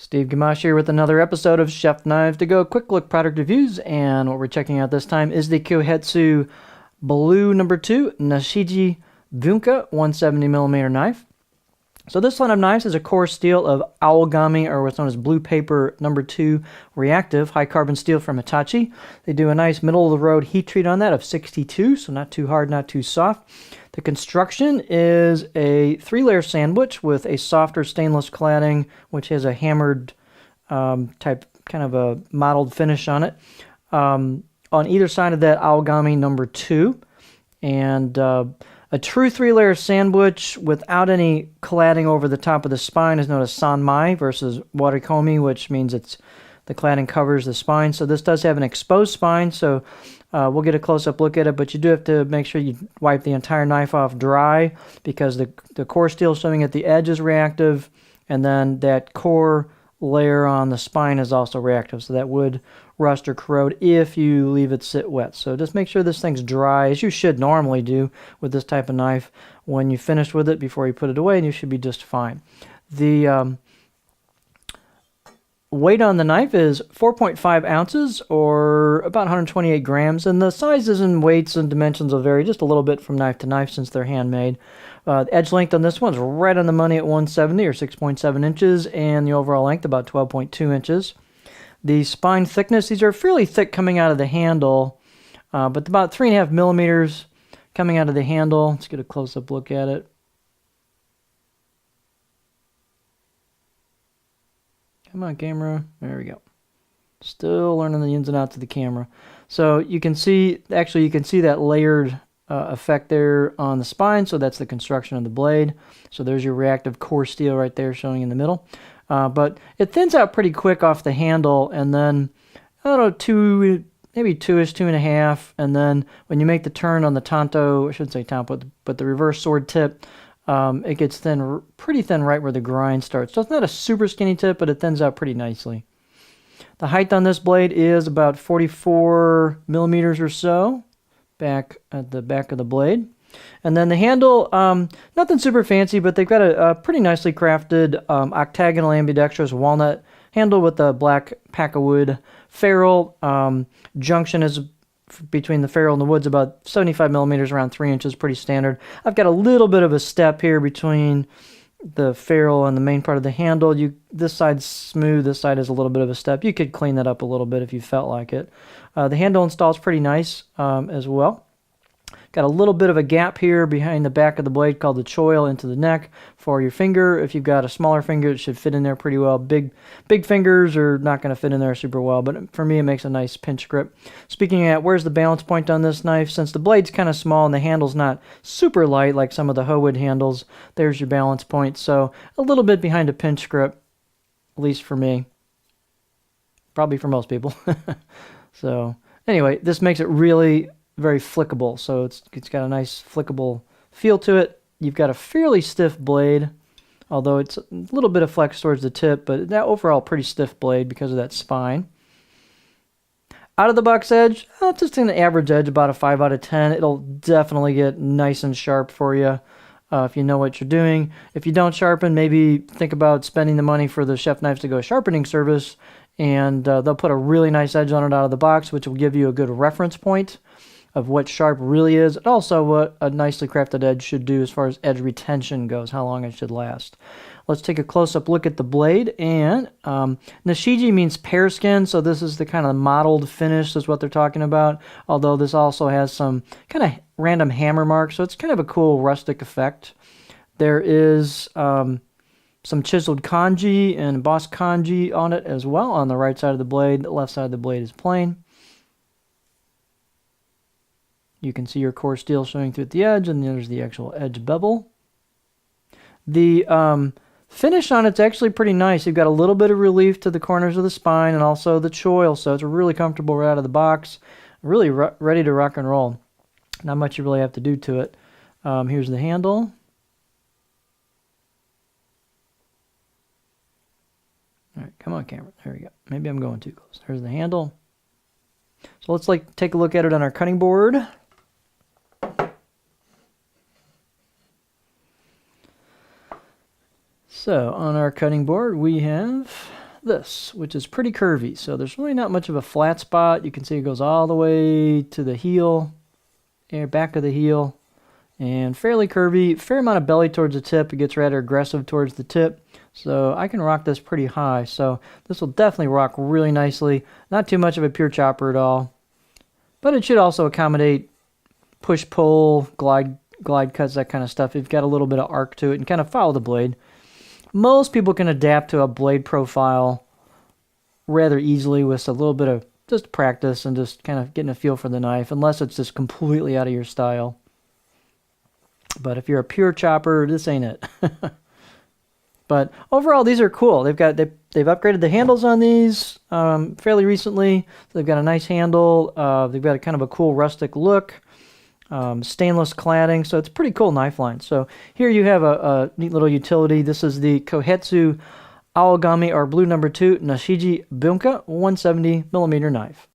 Steve Gamache here with another episode of Chef Knives to Go quick look product reviews, and what we're checking out this time is the Kohetsu Blue No. 2 Nashiji Bunka 170mm knife. So this line of knives is a core steel of Owlgami, or what's known as Blue Paper No. 2 reactive high carbon steel from Hitachi. They do a nice middle of the road heat treat on that of 62, so not too hard, not too soft. The construction is a 3-layer sandwich with a softer stainless cladding, which has a hammered type, kind of a mottled finish on it. On either side of that, Owlgami No. 2. And a true 3-layer sandwich without any cladding over the top of the spine is known as sanmai versus warikomi, which means the cladding covers the spine. So this does have an exposed spine, so we'll get a close-up look at it, but you do have to make sure you wipe the entire knife off dry because the core steel showing at the edge is reactive, and then that core layer on the spine is also reactive, so that would rust or corrode if you leave it sit wet. So just make sure this thing's dry, as you should normally do with this type of knife when you finish with it before you put it away, and you should be just fine. The weight on the knife is 4.5 ounces, or about 128 grams, and the sizes and weights and dimensions will vary just a little bit from knife to knife since they're handmade. The edge length on this one's right on the money at 170, or 6.7 inches, and the overall length about 12.2 inches. The spine thickness, these are fairly thick coming out of the handle, but about 3.5 millimeters coming out of the handle. Let's get a close-up look at it. Come on, camera. There we go. Still learning the ins and outs of the camera. So you can see, actually you can see that layered effect there on the spine, so that's the construction of the blade. So there's your reactive core steel right there showing in the middle. But it thins out pretty quick off the handle, and then, I don't know, maybe 2-ish, 2.5, and then when you make the turn on the tanto, I shouldn't say tanto, but the reverse sword tip, it gets thin, pretty thin right where the grind starts. So it's not a super skinny tip, but it thins out pretty nicely. The height on this blade is about 44 millimeters or so, back at the back of the blade. And then the handle, nothing super fancy, but they've got a pretty nicely crafted octagonal ambidextrous walnut handle with a black pack-of-wood ferrule. Junction is between the ferrule and the wood's about 75 millimeters, around 3 inches, pretty standard. I've got a little bit of a step here between the ferrule and the main part of the handle. This side's smooth, this side is a little bit of a step. You could clean that up a little bit if you felt like it. The handle install is pretty nice as well. Got a little bit of a gap here behind the back of the blade called the choil into the neck for your finger. If you've got a smaller finger, it should fit in there pretty well. Big fingers are not going to fit in there super well, but for me it makes a nice pinch grip. Speaking of, where's the balance point on this knife? Since the blade's kind of small and the handle's not super light like some of the Howood handles, there's your balance point. So a little bit behind a pinch grip, at least for me. Probably for most people. So anyway, this makes it really very flickable, so it's got a nice flickable feel to it. You've got a fairly stiff blade, although it's a little bit of flex towards the tip, but that overall pretty stiff blade because of that spine. Out of the box edge, just an average edge, about a 5 out of 10. It'll definitely get nice and sharp for you if you know what you're doing. If you don't sharpen, maybe think about spending the money for the Chef Knives to Go sharpening service, and they'll put a really nice edge on it out of the box, which will give you a good reference point of what sharp really is, and also what a nicely crafted edge should do as far as edge retention goes, how long it should last. Let's take a close-up look at the blade, and Nashiji means pear skin, so this is the kind of mottled finish is what they're talking about, although this also has some kind of random hammer marks, so it's kind of a cool rustic effect. There is some chiseled kanji and embossed kanji on it as well on the right side of the blade. The left side of the blade is plain. You can see your core steel showing through at the edge, and there's the actual edge bevel. The finish on it's actually pretty nice. You've got a little bit of relief to the corners of the spine and also the choil, so it's really comfortable right out of the box. Really ready to rock and roll. Not much you really have to do to it. Here's the handle. All right, come on, camera. There we go. Maybe I'm going too close. There's the handle. So let's take a look at it on our cutting board. So on our cutting board, we have this, which is pretty curvy. So there's really not much of a flat spot. You can see it goes all the way to the heel, back of the heel, and fairly curvy. Fair amount of belly towards the tip. It gets rather aggressive towards the tip. So I can rock this pretty high. So this will definitely rock really nicely. Not too much of a pure chopper at all. But it should also accommodate push-pull, glide cuts, that kind of stuff. You've got a little bit of arc to it and kind of follow the blade. Most people can adapt to a blade profile rather easily with a little bit of just practice and just kind of getting a feel for the knife, unless it's just completely out of your style. But if you're a pure chopper, this ain't it. But overall, these are cool. They've upgraded the handles on these fairly recently. They've got a nice handle. They've got a kind of a cool rustic look. Stainless cladding, so it's a pretty cool knife line. So here you have a neat little utility. This is the Kohetsu Aogami or Blue No. 2 Nashiji Bunka 170mm knife.